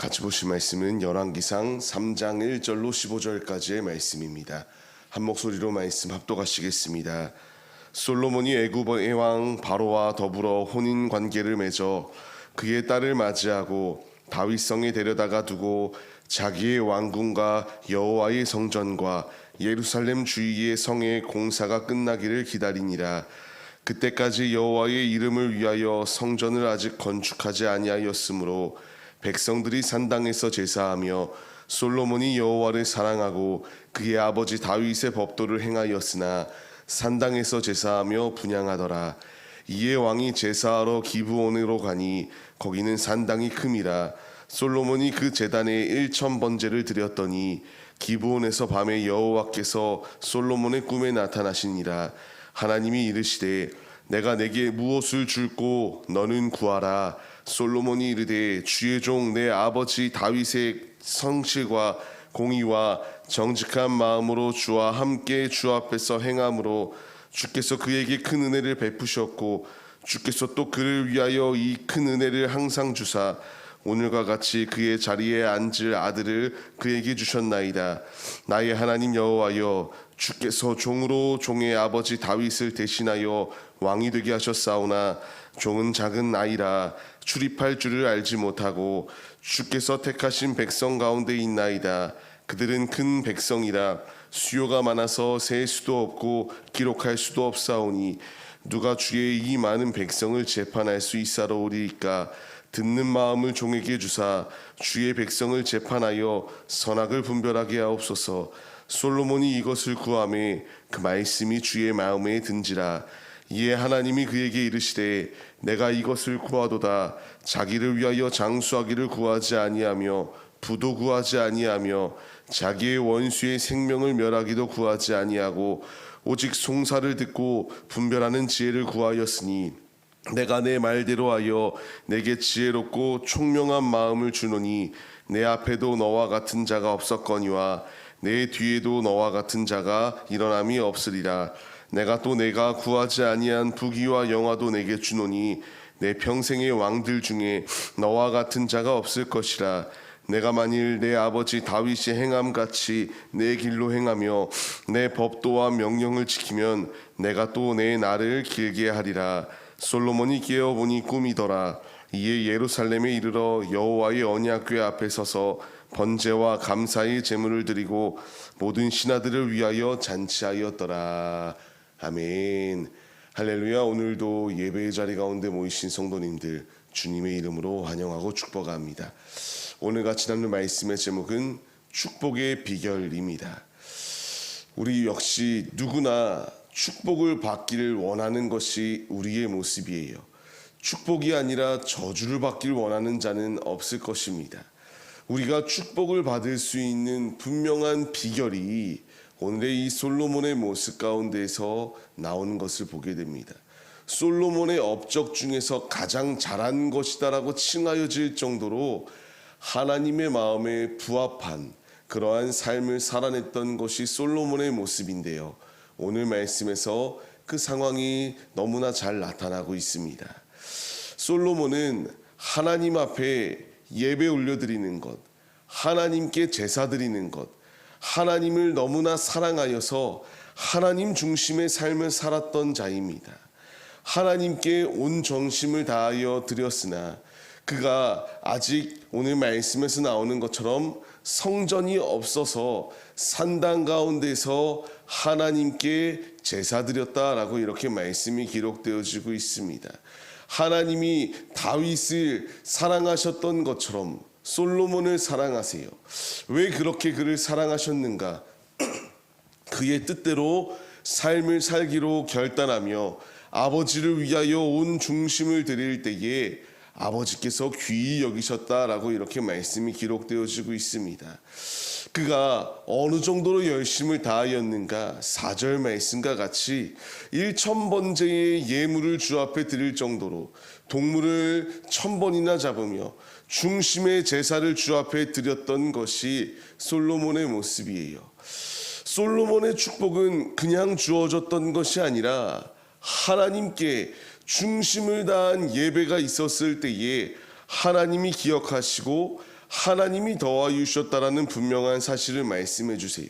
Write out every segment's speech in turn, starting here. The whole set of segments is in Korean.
같이 보실 말씀은 열왕기상 3장 1절로 15절까지의 말씀입니다. 한 목소리로 말씀 합독하시겠습니다. 솔로몬이 애굽의 왕 바로와 더불어 혼인 관계를 맺어 그의 딸을 맞이하고 다윗성에 데려다가 두고 자기의 왕궁과 여호와의 성전과 예루살렘 주위의 성의 공사가 끝나기를 기다리니라. 그때까지 여호와의 이름을 위하여 성전을 아직 건축하지 아니하였으므로 백성들이 산당에서 제사하며 솔로몬이 여호와를 사랑하고 그의 아버지 다윗의 법도를 행하였으나 산당에서 제사하며 분향하더라. 이에 왕이 제사하러 기브온으로 가니 거기는 산당이 큼이라. 솔로몬이 그 제단에 1000번제를 드렸더니 기브온에서 밤에 여호와께서 솔로몬의 꿈에 나타나시니라. 하나님이 이르시되 내가 내게 무엇을 줄꼬 너는 구하라. 솔로몬이 이르되 주의 종 내 아버지 다윗의 성실과 공의와 정직한 마음으로 주와 함께 주 앞에서 행함으로 주께서 그에게 큰 은혜를 베푸셨고 주께서 또 그를 위하여 이 큰 은혜를 항상 주사 오늘과 같이 그의 자리에 앉을 아들을 그에게 주셨나이다. 나의 하나님 여호와여, 주께서 종으로 종의 아버지 다윗을 대신하여 왕이 되게 하셨사오나 종은 작은 아이라 출입할 줄을 알지 못하고 주께서 택하신 백성 가운데 있나이다. 그들은 큰 백성이라 수요가 많아서 셀 수도 없고 기록할 수도 없사오니 누가 주의 이 많은 백성을 재판할 수 있사로우리이까. 듣는 마음을 종에게 주사 주의 백성을 재판하여 선악을 분별하게 하옵소서. 솔로몬이 이것을 구하매 그 말씀이 주의 마음에 든지라. 이에 하나님이 그에게 이르시되 내가 이것을 구하도다. 자기를 위하여 장수하기를 구하지 아니하며 부도 구하지 아니하며 자기의 원수의 생명을 멸하기도 구하지 아니하고 오직 송사를 듣고 분별하는 지혜를 구하였으니 내가 내 말대로 하여 내게 지혜롭고 총명한 마음을 주노니 내 앞에도 너와 같은 자가 없었거니와 내 뒤에도 너와 같은 자가 일어남이 없으리라. 내가 또 내가 구하지 아니한 부귀와 영화도 내게 주노니 내 평생의 왕들 중에 너와 같은 자가 없을 것이라. 내가 만일 내 아버지 다윗이 행함같이 내 길로 행하며 내 법도와 명령을 지키면 내가 또 내 날을 길게 하리라. 솔로몬이 깨어보니 꿈이더라. 이에 예루살렘에 이르러 여호와의 언약궤 앞에 서서 번제와 감사의 제물을 드리고 모든 신하들을 위하여 잔치하였더라. 아멘. 할렐루야. 오늘도 예배의 자리 가운데 모이신 성도님들 주님의 이름으로 환영하고 축복합니다. 오늘 같이 나눌 말씀의 제목은 축복의 비결입니다. 우리 역시 누구나 축복을 받기를 원하는 것이 우리의 모습이에요. 축복이 아니라 저주를 받기를 원하는 자는 없을 것입니다. 우리가 축복을 받을 수 있는 분명한 비결이 오늘의 이 솔로몬의 모습 가운데에서 나오는 것을 보게 됩니다. 솔로몬의 업적 중에서 가장 잘한 것이다라고 칭하여질 정도로 하나님의 마음에 부합한 그러한 삶을 살아냈던 것이 솔로몬의 모습인데요. 오늘 말씀에서 그 상황이 너무나 잘 나타나고 있습니다. 솔로몬은 하나님 앞에 예배 올려드리는 것, 하나님께 제사 드리는 것, 하나님을 너무나 사랑하여서 하나님 중심의 삶을 살았던 자입니다. 하나님께 온 정심을 다하여 드렸으나 그가 아직 오늘 말씀에서 나오는 것처럼 성전이 없어서 산당 가운데서 하나님께 제사 드렸다라고 이렇게 말씀이 기록되어지고 있습니다. 하나님이 다윗을 사랑하셨던 것처럼 솔로몬을 사랑하세요. 왜 그렇게 그를 사랑하셨는가? 그의 뜻대로 삶을 살기로 결단하며 아버지를 위하여 온 중심을 드릴 때에 아버지께서 귀히 여기셨다라고 이렇게 말씀이 기록되어지고 있습니다. 그가 어느 정도로 열심을 다하였는가? 4절 말씀과 같이 1000번제의 예물을 주 앞에 드릴 정도로 동물을 1000번이나 잡으며 중심의 제사를 주 앞에 드렸던 것이 솔로몬의 모습이에요. 솔로몬의 축복은 그냥 주어졌던 것이 아니라 하나님께 중심을 다한 예배가 있었을 때에 하나님이 기억하시고 하나님이 더하여 주셨다라는 분명한 사실을 말씀해 주세요.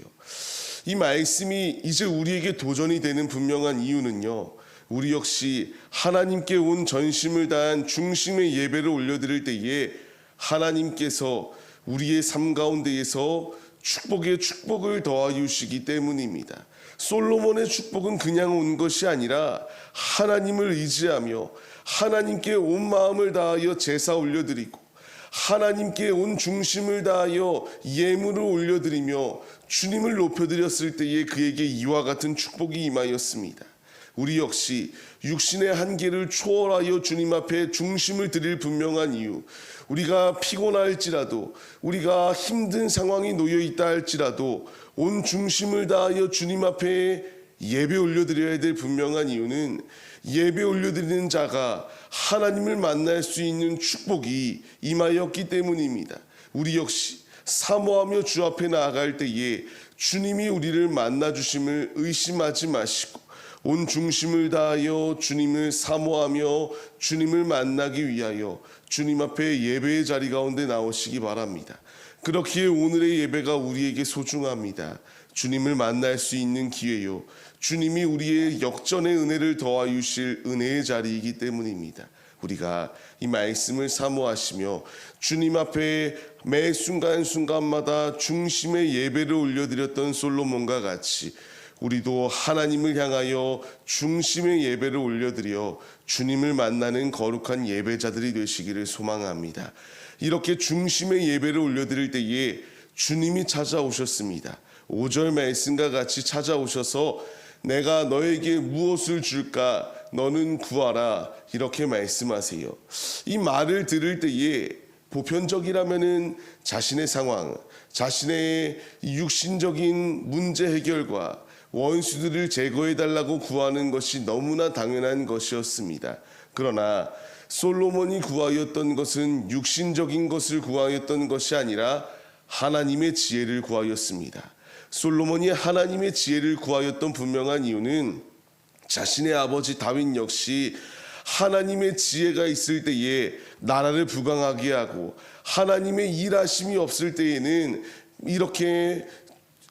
이 말씀이 이제 우리에게 도전이 되는 분명한 이유는요, 우리 역시 하나님께 온 전심을 다한 중심의 예배를 올려드릴 때에 하나님께서 우리의 삶 가운데에서 축복에 축복을 더하여 주시기 때문입니다. 솔로몬의 축복은 그냥 온 것이 아니라 하나님을 의지하며 하나님께 온 마음을 다하여 제사 올려드리고 하나님께 온 중심을 다하여 예물을 올려드리며 주님을 높여드렸을 때에 그에게 이와 같은 축복이 임하였습니다. 우리 역시 육신의 한계를 초월하여 주님 앞에 중심을 드릴 분명한 이유, 우리가 피곤할지라도 우리가 힘든 상황이 놓여있다 할지라도 온 중심을 다하여 주님 앞에 예배 올려드려야 될 분명한 이유는 예배 올려드리는 자가 하나님을 만날 수 있는 축복이 임하였기 때문입니다. 우리 역시 사모하며 주 앞에 나아갈 때에 주님이 우리를 만나 주심을 의심하지 마시고 온 중심을 다하여 주님을 사모하며 주님을 만나기 위하여 주님 앞에 예배의 자리 가운데 나오시기 바랍니다. 그렇기에 오늘의 예배가 우리에게 소중합니다. 주님을 만날 수 있는 기회요, 주님이 우리의 역전의 은혜를 더하여 주실 은혜의 자리이기 때문입니다. 우리가 이 말씀을 사모하시며 주님 앞에 매 순간순간마다 중심의 예배를 올려드렸던 솔로몬과 같이 우리도 하나님을 향하여 중심의 예배를 올려드려 주님을 만나는 거룩한 예배자들이 되시기를 소망합니다. 이렇게 중심의 예배를 올려드릴 때에 주님이 찾아오셨습니다. 5절 말씀과 같이 찾아오셔서 내가 너에게 무엇을 줄까? 너는 구하라. 이렇게 말씀하세요. 이 말을 들을 때에 보편적이라면은 자신의 상황, 자신의 육신적인 문제 해결과 원수들을 제거해달라고 구하는 것이 너무나 당연한 것이었습니다. 그러나 솔로몬이 구하였던 것은 육신적인 것을 구하였던 것이 아니라 하나님의 지혜를 구하였습니다. 솔로몬이 하나님의 지혜를 구하였던 분명한 이유는 자신의 아버지 다윗 역시 하나님의 지혜가 있을 때에 나라를 부강하게 하고 하나님의 일하심이 없을 때에는 이렇게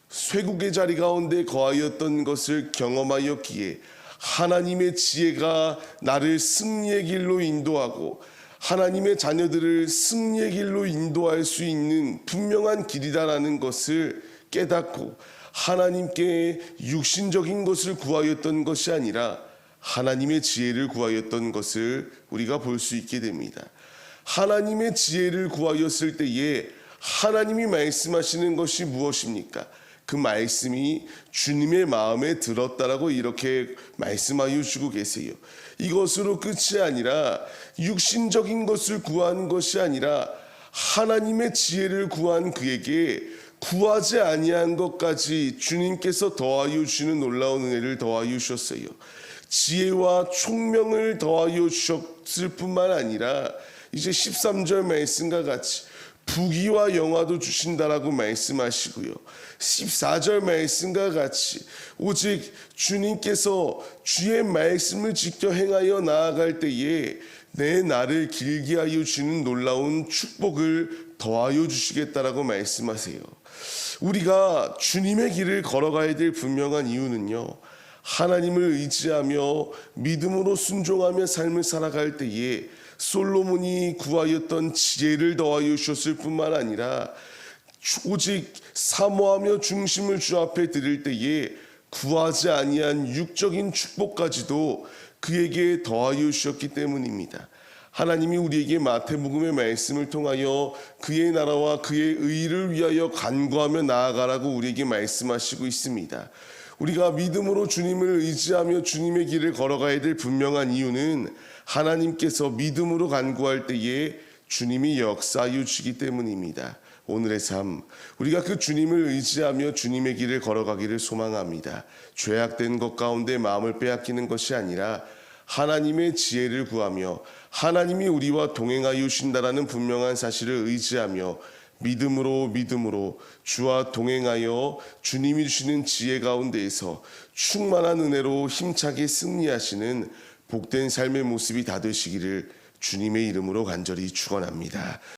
쇠국의 자리 가운데 거하였던 것을 경험하였기에 하나님의 지혜가 나를 승리의 길로 인도하고 하나님의 자녀들을 승리의 길로 인도할 수 있는 분명한 길이다라는 것을 깨닫고 하나님께 육신적인 것을 구하였던 것이 아니라 하나님의 지혜를 구하였던 것을 우리가 볼 수 있게 됩니다. 하나님의 지혜를 구하였을 때에 하나님이 말씀하시는 것이 무엇입니까? 그 말씀이 주님의 마음에 들었다라고 이렇게 말씀하여 주고 계세요. 이것으로 끝이 아니라 육신적인 것을 구한 것이 아니라 하나님의 지혜를 구한 그에게 구하지 아니한 것까지 주님께서 더하여 주시는 놀라운 은혜를 더하여 주셨어요. 지혜와 총명을 더하여 주셨을 뿐만 아니라 이제 13절 말씀과 같이 부귀와 영화도 주신다라고 말씀하시고요. 14절 말씀과 같이 오직 주님께서 주의 말씀을 지켜 행하여 나아갈 때에 내 날을 길게 하여 주는 놀라운 축복을 더하여 주시겠다라고 말씀하세요. 우리가 주님의 길을 걸어가야 될 분명한 이유는요, 하나님을 의지하며 믿음으로 순종하며 삶을 살아갈 때에 솔로몬이 구하였던 지혜를 더하여 주셨을 뿐만 아니라 오직 사모하며 중심을 주 앞에 드릴 때에 구하지 아니한 육적인 축복까지도 그에게 더하여 주셨기 때문입니다. 하나님이 우리에게 마태복음의 말씀을 통하여 그의 나라와 그의 의를 위하여 간구하며 나아가라고 우리에게 말씀하시고 있습니다. 우리가 믿음으로 주님을 의지하며 주님의 길을 걸어가야 될 분명한 이유는 하나님께서 믿음으로 간구할 때에 주님이 역사하여 주시기 때문입니다. 오늘의 삶, 우리가 그 주님을 의지하며 주님의 길을 걸어가기를 소망합니다. 죄악된 것 가운데 마음을 빼앗기는 것이 아니라 하나님의 지혜를 구하며 하나님이 우리와 동행하여 주신다라는 분명한 사실을 의지하며 믿음으로 주와 동행하여 주님이 주시는 지혜 가운데에서 충만한 은혜로 힘차게 승리하시는 복된 삶의 모습이 다 되시기를 주님의 이름으로 간절히 축원합니다.